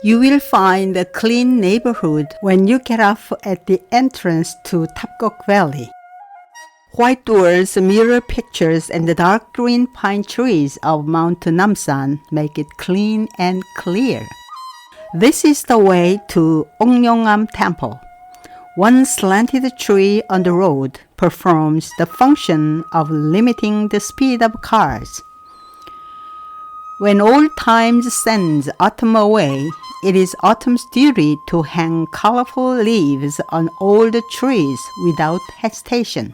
You will find a clean neighborhood when you get off at the entrance to Tapgok Valley. White doors, mirror pictures, and the dark green pine trees of Mount Namsan make it clean and clear. This is the way to Ongnyeongam Temple. One slanted tree on the road performs the function of limiting the speed of cars. When old times sends autumn away, it is autumn's duty to hang colorful leaves on old trees without hesitation.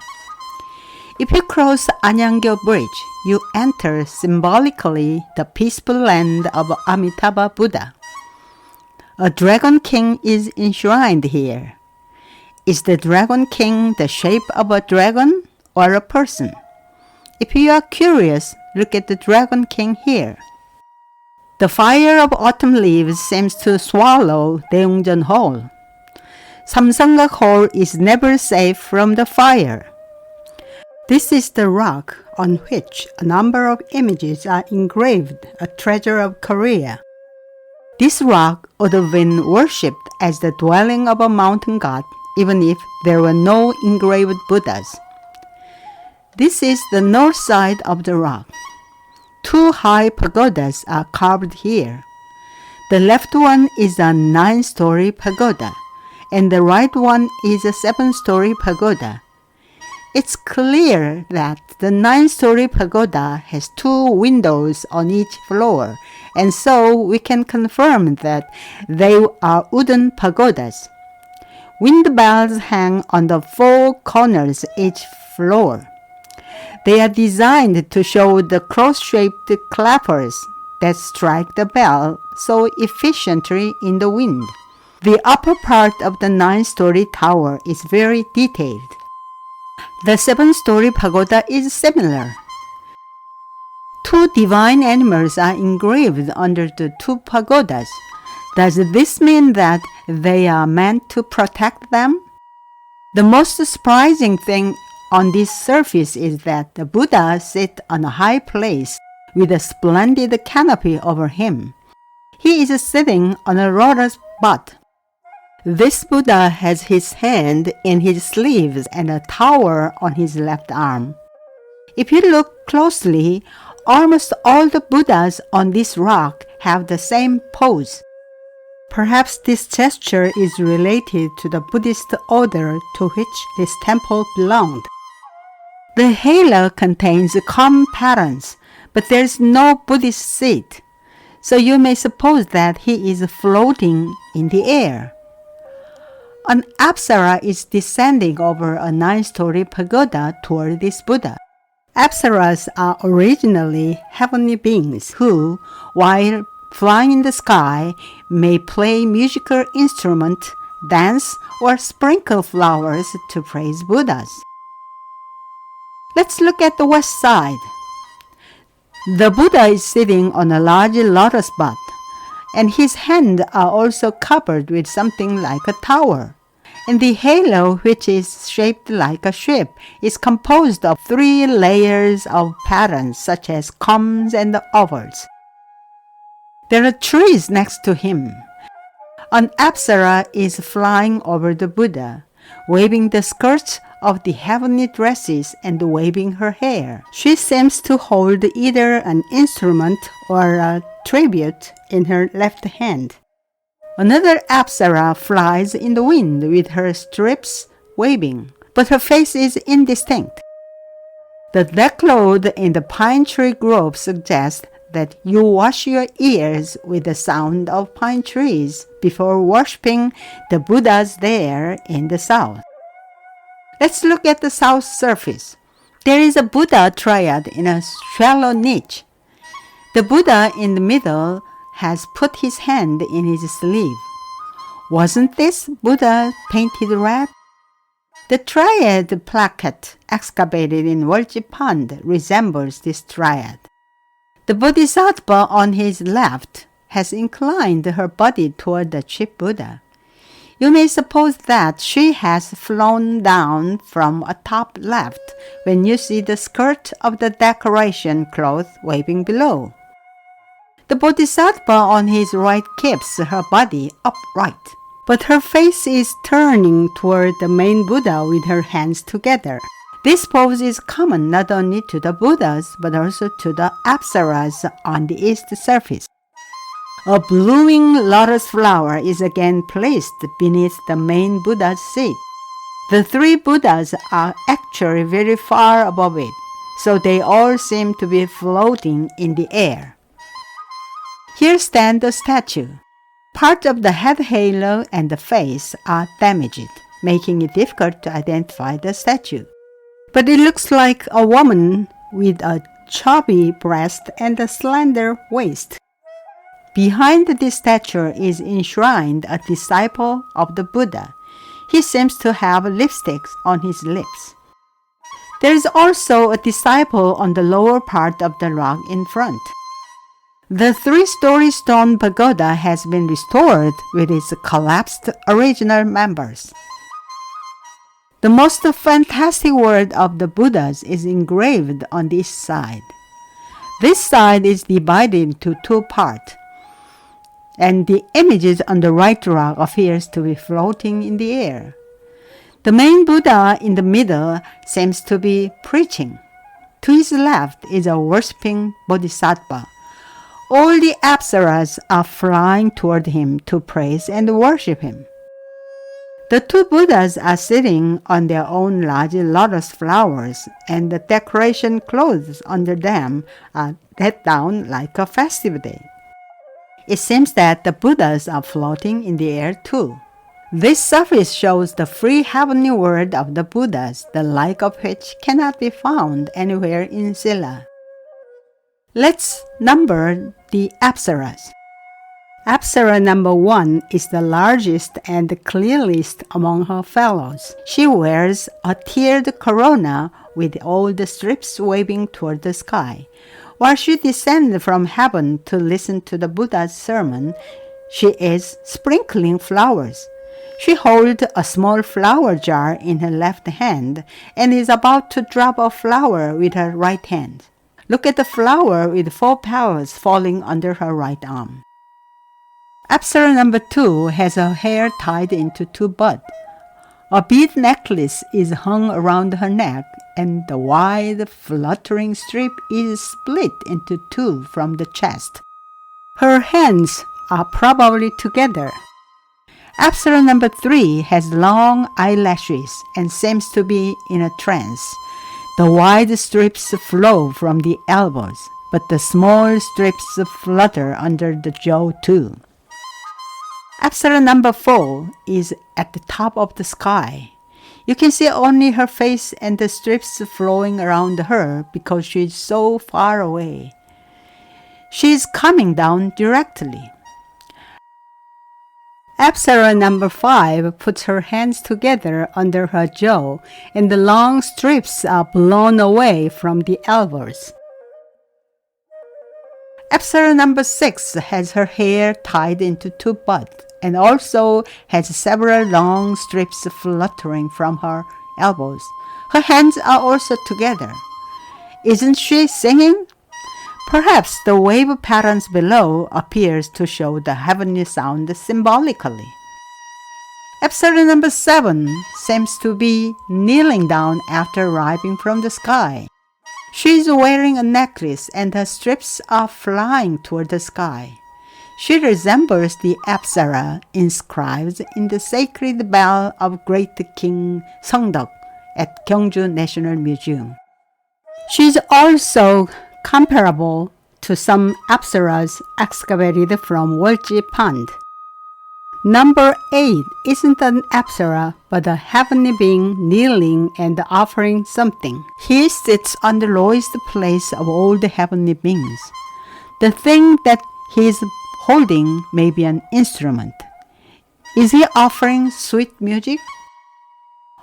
If you cross Anyangyo Bridge, you enter symbolically the peaceful land of Amitabha Buddha. A dragon king is enshrined here. Is the dragon king the shape of a dragon or a person? If you are curious, look at the dragon king here. The fire of autumn leaves seems to swallow Daeungjeon Hall. Samsangak Hall is never safe from the fire. This is the rock on which a number of images are engraved, a treasure of Korea. This rock would have been worshipped as the dwelling of a mountain god, even if there were no engraved Buddhas. This is the north side of the rock. Two high pagodas are carved here. The left one is a 9-story pagoda, and the right one is a 7-story pagoda. It's clear that the 9-story pagoda has 2 windows on each floor, and so we can confirm that they are wooden pagodas. Wind bells hang on the 4 corners each floor. They are designed to show the cross-shaped clappers that strike the bell so efficiently in the wind. The upper part of the 9-story tower is very detailed. The 7-story pagoda is similar. 2 divine animals are engraved under the 2 pagodas. Does this mean that they are meant to protect them? The most surprising thing on this surface is that the Buddha sits on a high place with a splendid canopy over him. He is sitting on a lotus butt. This Buddha has his hand in his sleeves and a tower on his left arm. If you look closely, almost all the Buddhas on this rock have the same pose. Perhaps this gesture is related to the Buddhist order to which this temple belonged. The halo contains common patterns, but there is no Buddhist seat, so you may suppose that he is floating in the air. An apsara is descending over a 9-story pagoda toward this Buddha. Apsaras are originally heavenly beings who, while flying in the sky, may play musical instruments, dance, or sprinkle flowers to praise Buddhas. Let's look at the west side. The Buddha is sitting on a large lotus butt, and his hands are also covered with something like a tower. And the halo, which is shaped like a ship, is composed of 3 layers of patterns such as cones and ovals. There are trees next to him. An apsara is flying over the Buddha, waving the skirts of the heavenly dresses and waving her hair. She seems to hold either an instrument or a tribute in her left hand. Another apsara flies in the wind with her strips waving, but her face is indistinct. The deckload in the pine tree grove suggests that you wash your ears with the sound of pine trees before worshipping the Buddhas there in the south. Let's look at the south surface. There is a Buddha triad in a shallow niche. The Buddha in the middle has put his hand in his sleeve. Wasn't this Buddha painted red? The triad plaquette excavated in Wolji Pond resembles this triad. The bodhisattva on his left has inclined her body toward the chief Buddha. You may suppose that she has flown down from a top left when you see the skirt of the decoration cloth waving below. The bodhisattva on his right keeps her body upright, but her face is turning toward the main Buddha with her hands together. This pose is common not only to the Buddhas but also to the apsaras on the east surface. A blooming lotus flower is again placed beneath the main Buddha's seat. The three Buddhas are actually very far above it, so they all seem to be floating in the air. Here stands the statue. Part of the head halo and the face are damaged, making it difficult to identify the statue. But it looks like a woman with a chubby breast and a slender waist. Behind this statue is enshrined a disciple of the Buddha. He seems to have lipsticks on his lips. There is also a disciple on the lower part of the rock in front. The three-story stone pagoda has been restored with its collapsed original members. The most fantastic word of the Buddhas is engraved on this side. This side is divided into two parts, and the images on the right rock appears to be floating in the air. The main Buddha in the middle seems to be preaching. To his left is a worshipping bodhisattva. All the apsaras are flying toward him to praise and worship him. The two Buddhas are sitting on their own large lotus flowers, and the decoration clothes under them are let down like a festive day. It seems that the Buddhas are floating in the air too. This surface shows the free heavenly world of the Buddhas, the like of which cannot be found anywhere in Silla. Let's number the apsaras. Apsara number 1 is the largest and the clearest among her fellows. She wears a tiered corona with all the strips waving toward the sky. While she descends from heaven to listen to the Buddha's sermon, she is sprinkling flowers. She holds a small flower jar in her left hand and is about to drop a flower with her right hand. Look at the flower with 4 petals falling under her right arm. Apsara number 2 has her hair tied into 2 buds. A bead necklace is hung around her neck, and the wide, fluttering strip is split into 2 from the chest. Her hands are probably together. Apsara number 3 has long eyelashes and seems to be in a trance. The wide strips flow from the elbows, but the small strips flutter under the jaw too. Apsara number 4 is at the top of the sky. You can see only her face and the strips flowing around her because she is so far away. She is coming down directly. Apsara number 5 puts her hands together under her jaw, and the long strips are blown away from the elbows. Apsara number 6 has her hair tied into 2 buds, and also has several long strips fluttering from her elbows. Her hands are also together. Isn't she singing? Perhaps the wave patterns below appears to show the heavenly sound symbolically. Apsara number 7 seems to be kneeling down after arriving from the sky. She is wearing a necklace and her strips are flying toward the sky. She resembles the apsara inscribed in the sacred bell of great King Seongdeok at Gyeongju National Museum. She is also comparable to some apsaras excavated from Wolji Pond. Number 8 isn't an apsara but a heavenly being kneeling and offering something. He sits on the lowest place of all the heavenly beings. The thing that he is holding may be an instrument. Is he offering sweet music?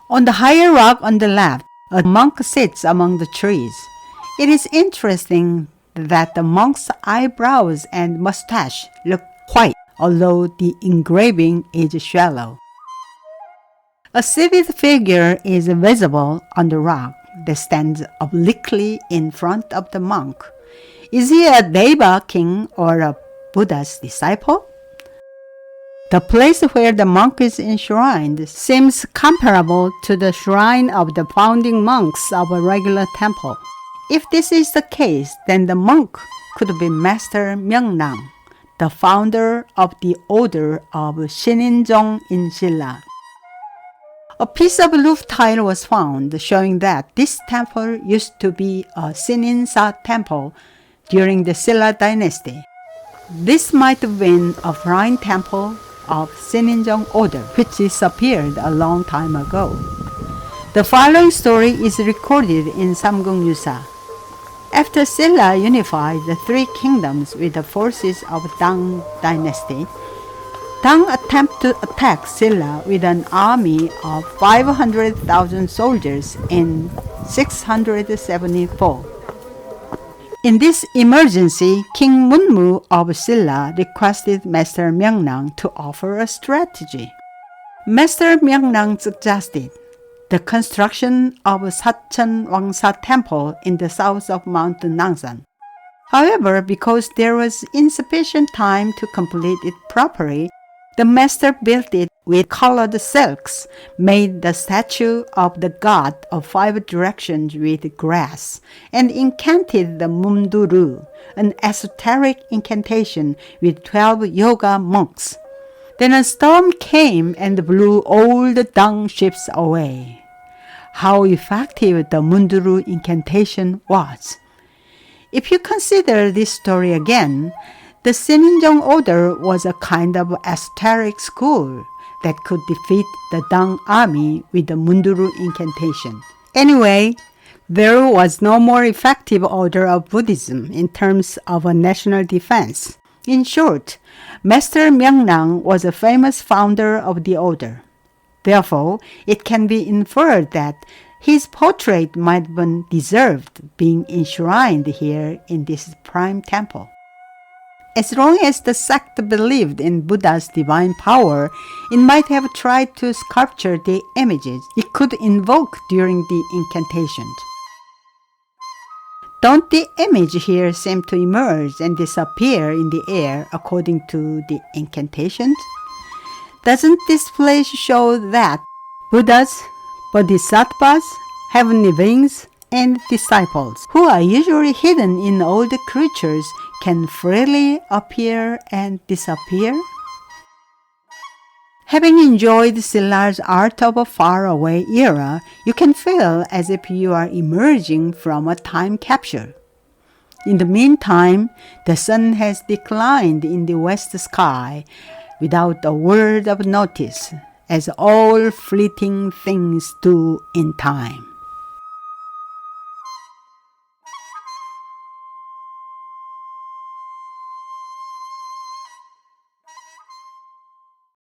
On the higher rock on the left, a monk sits among the trees. It is interesting that the monk's eyebrows and mustache look white, although the engraving is shallow. A seated figure is visible on the rock that stands obliquely in front of the monk. Is he a Deva king or a Buddha's disciple? The place where the monk is enshrined seems comparable to the shrine of the founding monks of a regular temple. If this is the case, then the monk could be Master Myeongnam, the founder of the order of Shininjong in Silla. A piece of roof tile was found showing that this temple used to be a Sininsa temple during the Silla dynasty. This might have been a shrine temple of Sininjong order, which disappeared a long time ago. The following story is recorded in Samgung Yusa. After Silla unified the three kingdoms with the forces of Tang dynasty, Tang attempted to attack Silla with an army of 500,000 soldiers in 674. In this emergency, King Munmu of Silla requested Master Myeongnam to offer a strategy. Master Myeongnam suggested the construction of Sacheon Wangsa Temple in the south of Mount Namsan. However, because there was insufficient time to complete it properly, the master built it with colored silks, made the statue of the god of five directions with grass, and incanted the Munduru, an esoteric incantation with 12 yoga monks. Then a storm came and blew all the dung ships away. How effective the Munduru incantation was! If you consider this story again, the Sininjong order was a kind of esoteric school that could defeat the Tang army with the Munduru incantation. Anyway, there was no more effective order of Buddhism in terms of a national defense. In short, Master Myeongnam was a famous founder of the order. Therefore, it can be inferred that his portrait might have been deserved being enshrined here in this prime temple. As long as the sect believed in Buddha's divine power, it might have tried to sculpture the images it could invoke during the incantations. Don't the image here seem to emerge and disappear in the air according to the incantations? Doesn't this place show that Buddhas, bodhisattvas, heavenly beings, and disciples, who are usually hidden in all the creatures, can freely appear and disappear? Having enjoyed Silla's art of a faraway era, you can feel as if you are emerging from a time capsule. In the meantime, the sun has declined in the west sky without a word of notice, as all fleeting things do in time.